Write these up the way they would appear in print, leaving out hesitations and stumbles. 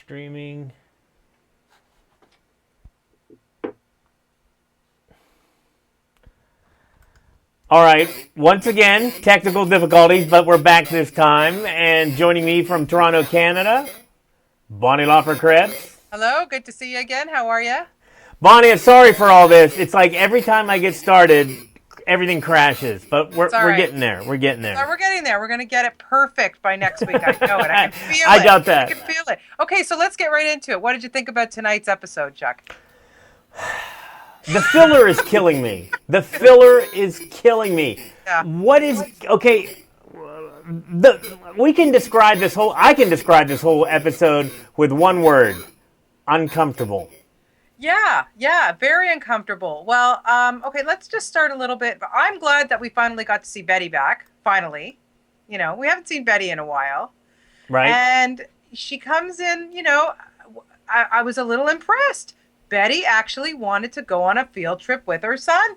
streaming. All right, once again, technical difficulties, but we're back this time. And joining me from Toronto, Canada, Bonnie Laufer Krebs. Hello, good to see you again. How are you? Bonnie, I'm sorry for all this. It's like every time I get started, everything crashes. But we're getting there. We're getting there. We're getting there. We're going to get it perfect by next week. I know it. I can feel it. I doubt that. I can feel it. Okay, so let's get right into it. What did you think about tonight's episode, Chuck? The filler is killing me. The filler is killing me. Yeah. What is okay? We can describe this whole. I can describe this whole episode with one word: uncomfortable. Yeah, very uncomfortable. Well, okay, let's just start a little bit. I'm glad that we finally got to see Betty back. Finally, we haven't seen Betty in a while, Right? and she comes in. I was a little impressed. Betty actually wanted to go on a field trip with her son.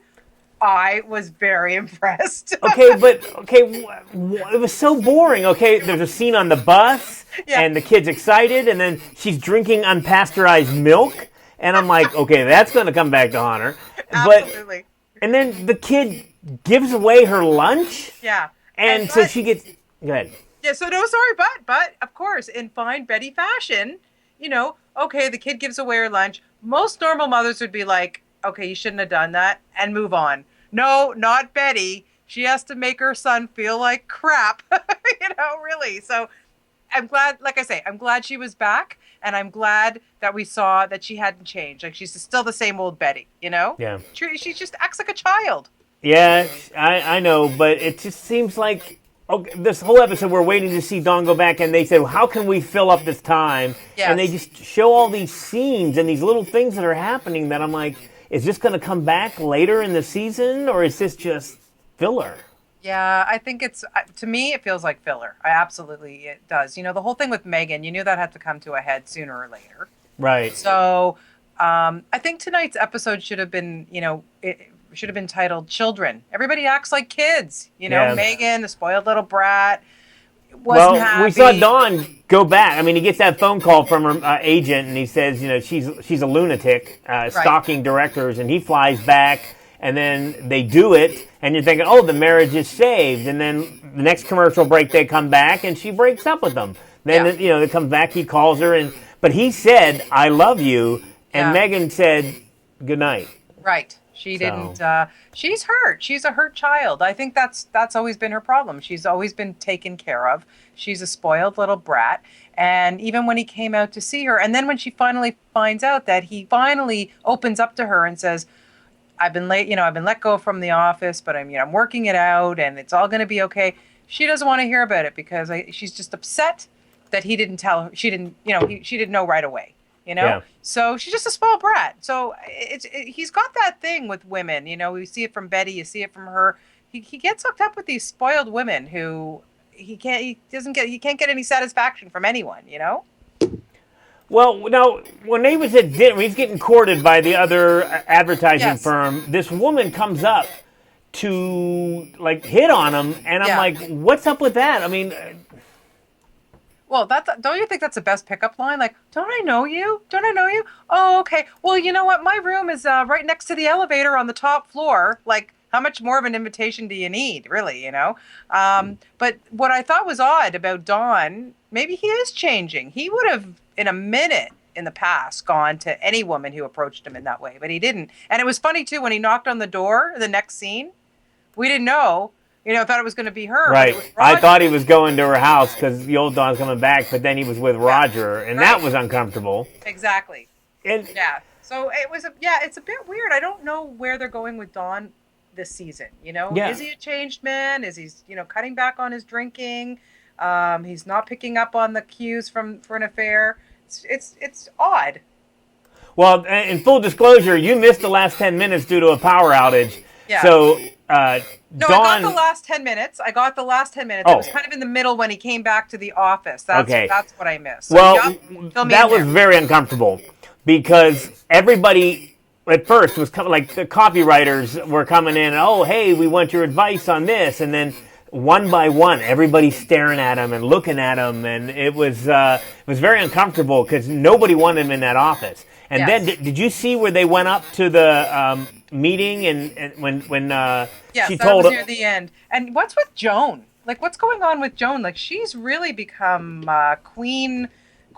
I was very impressed. It was so boring. Okay, there's a scene on the bus, and the kid's excited, and then she's drinking unpasteurized milk, and I'm like, okay, that's going to come back to haunt her. Absolutely. And then the kid gives away her lunch. Yeah. And so she gets. Go ahead. Yeah. So no, sorry, but of course, in fine Betty fashion, okay, the kid gives away her lunch. Most normal mothers would be like, okay, you shouldn't have done that, and move on. No, not Betty. She has to make her son feel like crap, really. So I'm glad, like I say, I'm glad she was back, and I'm glad that we saw that she hadn't changed. Like, she's still the same old Betty, Yeah. She just acts like a child. Yeah, I know, but it just seems like this whole episode we're waiting to see Dawn go back, and they said, well, how can we fill up this time? Yes. And they just show all these scenes and these little things that are happening that I'm like, is this going to come back later in the season, or is this just filler? Yeah, I think to me, it feels like filler. It does. The whole thing with Megan, you knew that had to come to a head sooner or later. Right. So I think tonight's episode should have been, it should have been titled Children. Everybody acts like kids. Yeah. Megan, the spoiled little brat, wasn't happy. We saw Dawn go back. I mean, he gets that phone call from her agent, and he says, she's a lunatic, stalking directors, and he flies back, and then they do it, and you're thinking, oh, the marriage is saved, and then the next commercial break, they come back, and she breaks up with them. Then, they come back, he calls her, but he said, I love you, and Megan said, good night. Right. She didn't. She's hurt. She's a hurt child. I think that's always been her problem. She's always been taken care of. She's a spoiled little brat. And even when he came out to see her, and then when she finally finds out that he finally opens up to her and says, "I've been late. I've been let go from the office, but I'm working it out, and it's all going to be okay." She doesn't want to hear about it because she's just upset that he didn't tell her. She didn't. She didn't know right away. Yeah. So she's just a spoiled brat. So he's got that thing with women. We see it from Betty. You see it from her. He gets hooked up with these spoiled women who he can't get any satisfaction from anyone. Well, now when they was at dinner, he's getting courted by the other advertising firm. This woman comes up to hit on him, and I'm like, what's up with that? I mean. Well, don't you think that's the best pickup line? Like, don't I know you? Don't I know you? Oh, okay. Well, you know what? My room is right next to the elevator on the top floor. Like, how much more of an invitation do you need, really, But what I thought was odd about Dawn, maybe he is changing. He would have, in a minute in the past, gone to any woman who approached him in that way, but he didn't. And it was funny, too, when he knocked on the door, the next scene, we didn't know. I thought it was going to be her. Right. I thought he was going to her house because the old Dawn's coming back, but then he was with Roger, and that was uncomfortable. Exactly. And so it was it's a bit weird. I don't know where they're going with Dawn this season. Is he a changed man? Is he, cutting back on his drinking? He's not picking up on the cues for an affair. It's odd. Well, in full disclosure, you missed the last 10 minutes due to a power outage. Yeah. So, No, Dawn... I got the last 10 minutes. Oh. It was kind of in the middle when he came back to the office. That's what I missed. So, well, that was very uncomfortable because everybody at first was coming, like the copywriters were coming in, oh, hey, we want your advice on this. And then one by one, everybody staring at him and looking at him, and it was very uncomfortable because nobody wanted him in that office. And then, did you see where they went up to the meeting and when she told him near the end? And what's with Joan? Like, what's going on with Joan? Like, she's really become queen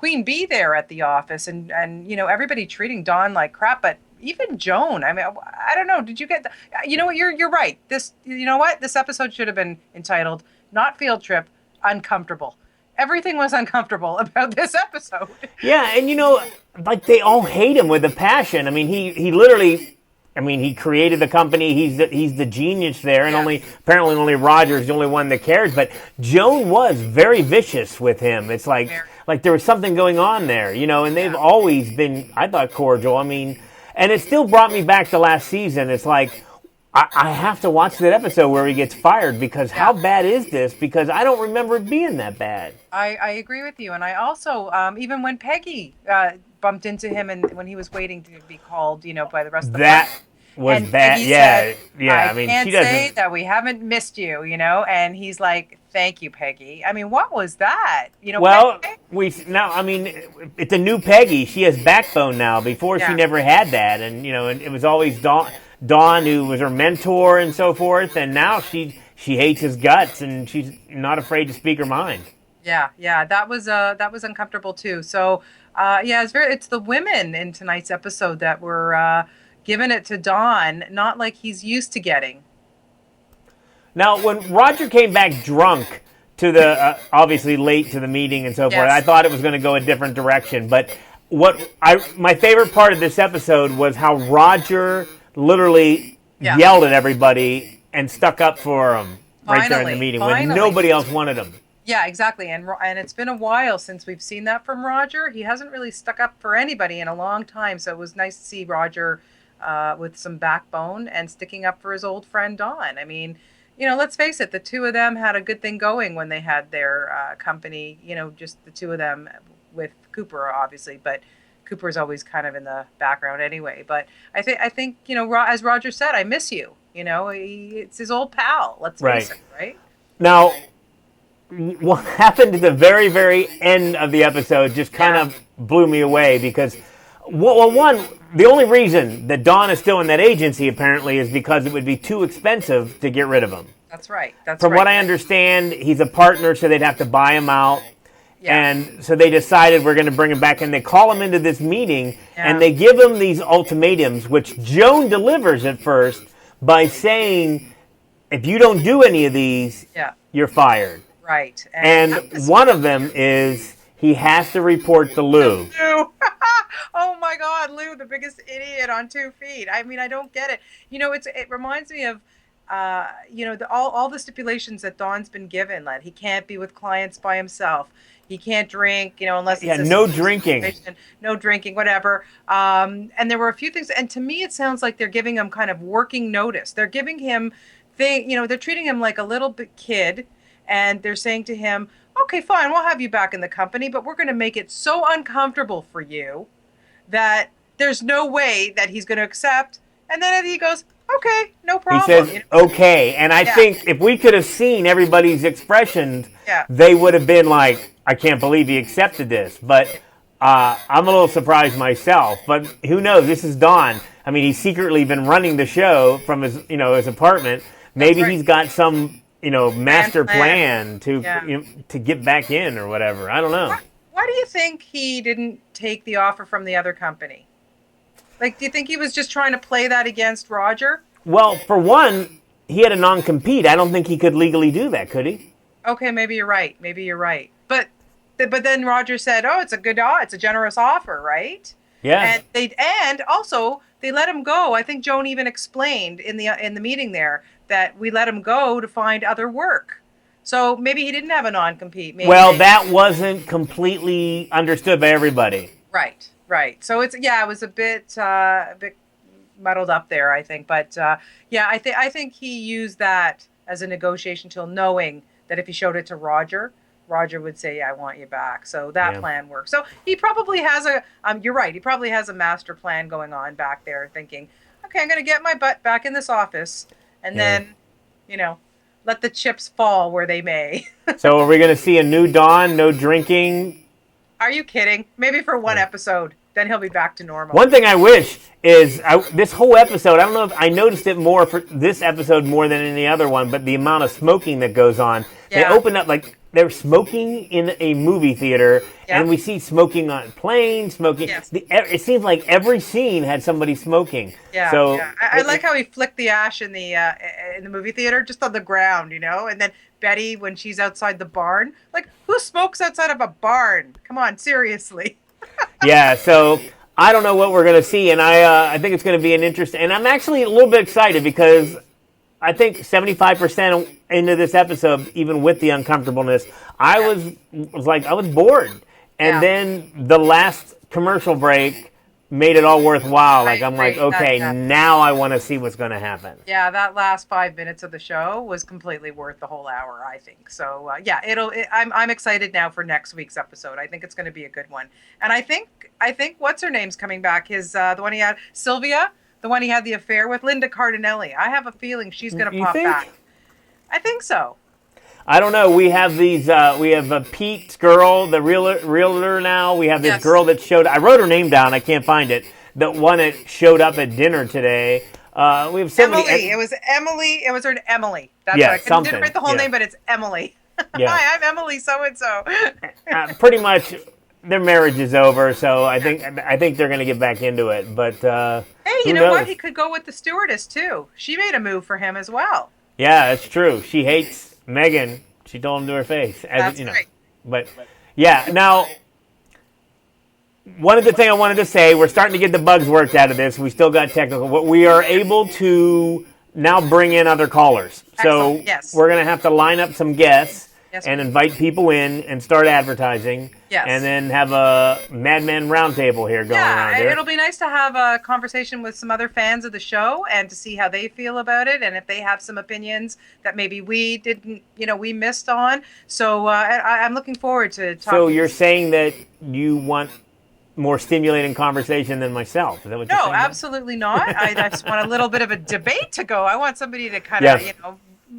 bee there at the office, and everybody treating Dawn like crap, but even Joan. I mean, I don't know. Did you get? You know what? You're right. This episode should have been entitled "Not Field Trip, Uncomfortable." Everything was uncomfortable about this episode. Yeah, and like they all hate him with a passion. I mean, he literally. I mean, he created the company. He's the genius there, and apparently only Roger's the only one that cares. But Joan was very vicious with him. It's like there was something going on there, and they've always been, I thought, cordial. I mean, and it still brought me back to last season. It's like I have to watch that episode where he gets fired because how bad is this? Because I don't remember it being that bad. I agree with you, and I also even when Peggy bumped into him and when he was waiting to be called, by the rest of the was and bad. Said, I mean, can't she doesn't say that we haven't missed you, and he's like, "Thank you, Peggy." I mean, what was that? Well, I mean, it's a new Peggy. She has backbone now. Before she never had that, and and it was always Dawn who was her mentor and so forth, and now she hates his guts and she's not afraid to speak her mind. Yeah, that was uncomfortable too. So, it's the women in tonight's episode that were giving it to Dawn, not like he's used to getting. Now, when Roger came back drunk to the obviously late to the meeting and so forth, I thought it was going to go a different direction. But my favorite part of this episode was how Roger literally yelled at everybody and stuck up for him right there in the meeting when nobody else wanted him. Yeah, exactly. And it's been a while since we've seen that from Roger. He hasn't really stuck up for anybody in a long time. So it was nice to see Roger with some backbone and sticking up for his old friend Dawn. I mean, let's face it, the two of them had a good thing going when they had their company, just the two of them with Cooper, obviously. But Cooper's always kind of in the background anyway. But I think as Roger said, I miss you. It's his old pal. Let's face it, right? Now, what happened at the very, very end of the episode just kind of blew me away because, the only reason that Dawn is still in that agency apparently is because it would be too expensive to get rid of him. That's right. From what I understand, he's a partner, so they'd have to buy him out. Yeah. And so they decided we're going to bring him back, and they call him into this meeting, and they give him these ultimatums, which Joan delivers at first by saying, if you don't do any of these, you're fired. Right. And one of them is he has to report to Lou. Oh my God, Lou, the biggest idiot on 2 feet. I mean, I don't get it. It reminds me of, all the stipulations that Dawn's been given. Like, he can't be with clients by himself. He can't drink, unless it's no drinking. No drinking, whatever. And there were a few things. And to me, it sounds like they're giving him kind of working notice. They're giving him they're treating him like a little bit kid. And they're saying to him, okay, fine, we'll have you back in the company, but we're going to make it so uncomfortable for you that there's no way that he's going to accept. And then he goes, okay, no problem. He says, okay. And I think if we could have seen everybody's expressions, they would have been like, I can't believe he accepted this. But I'm a little surprised myself. But who knows? This is Dawn. I mean, he's secretly been running the show from his, his apartment. Maybe he's got some, master plan to get back in or whatever. I don't know. Why do you think he didn't take the offer from the other company? Like, do you think he was just trying to play that against Roger? Well, for one, he had a non-compete. I don't think he could legally do that, could he? Okay, maybe you're right. But then Roger said, "Oh, it's a generous offer, right?" Yeah. And also they let him go. I think Joan even explained in the meeting there that we let him go to find other work. So maybe he didn't have a non-compete. That wasn't completely understood by everybody. Right. So it was a bit muddled up there, I think. But I think he used that as a negotiation tool, knowing that if he showed it to Roger would say, "Yeah, I want you back." So that plan worked. So he probably has you're right. He probably has a master plan going on back there, thinking, "Okay, I'm going to get my butt back in this office, and then, let the chips fall where they may. So are we going to see a new Dawn? No drinking? Are you kidding? Maybe for one episode. Then he'll be back to normal. One thing I wish is this whole episode, I don't know if I noticed it more for this episode more than any other one, but the amount of smoking that goes on. Yeah. They open up like they're smoking in a movie theater, and we see smoking on planes, smoking. Yes. It seems like every scene had somebody smoking. Yeah. So I like how he flicked the ash in the movie theater, just on the ground, and then Betty, when she's outside the barn, like, who smokes outside of a barn? Come on, seriously. Yeah, so I don't know what we're going to see, and I think it's going to be an interesting. And I'm actually a little bit excited because I think 75% into this episode, even with the uncomfortableness, I was bored, and then the last commercial break made it all worthwhile. Okay, now I want to see what's going to happen. Yeah, that last 5 minutes of the show was completely worth the whole hour, I think. So I'm excited now for next week's episode. I think it's going to be a good one. And I think what's her name's coming back? The one he had, Sylvia, the one he had the affair with, Linda Cardinelli. I have a feeling she's going to pop back. I think so. I don't know. We have these. We have Pete's girl, the realtor now. We have this girl that showed. I wrote her name down. I can't find it. The one that showed up at dinner today. We have Emily. It was Emily. It was her Emily. That's right. I didn't write the whole name, but it's Emily. Yeah. Hi, I'm Emily. So and so. Pretty much, their marriage is over. So I think they're going to get back into it. But hey, you know what? He could go with the stewardess too. She made a move for him as well. Yeah, that's true. She hates Megan. She told him to her face. That's right. But yeah, now one of the things I wanted to say, we're starting to get the bugs worked out of this. We still got technical, but we are able to now bring in other callers. Excellent. So we're going to have to line up some guests and invite people in and start advertising. Yes. And then have a Madman roundtable here going around here. It'll be nice to have a conversation with some other fans of the show and to see how they feel about it and if they have some opinions that maybe we didn't, we missed on. So I'm looking forward to talking. So you're saying that you want more stimulating conversation than myself? Is that what you're saying? No, absolutely not. I just want a little bit of a debate to go. I want somebody to kind of,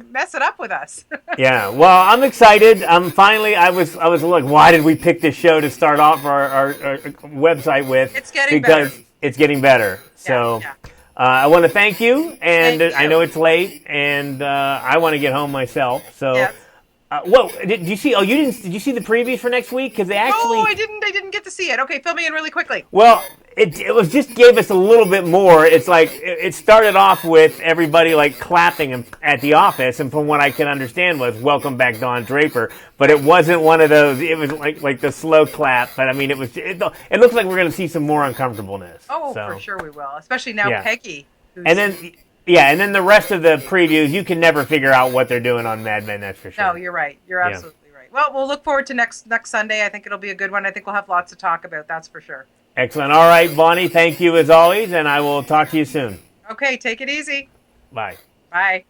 mess it up with us. Yeah, well, I'm excited. Finally, I was like, why did we pick this show to start off our website with? It's getting better. Because it's getting better. So I want to thank you, and I know it's late, and I want to get home myself. So, did you see? Oh, you didn't? Did you see the previews for next week? Because they actually. No, I didn't. I didn't get to see it. Okay, fill me in really quickly. Well, it was just gave us a little bit more. It's like it started off with everybody like clapping at the office, and from what I can understand was "Welcome back, Don Draper." But it wasn't one of those. It was like the slow clap. But I mean, it looks like we're going to see some more uncomfortableness. Oh, for sure we will. Especially now, Peggy. And then the rest of the previews, you can never figure out what they're doing on Mad Men. That's for sure. No, you're right. You're absolutely right. Well, we'll look forward to next Sunday. I think it'll be a good one. I think we'll have lots to talk about. That's for sure. Excellent. All right, Bonnie, thank you as always, and I will talk to you soon. Okay, take it easy. Bye. Bye.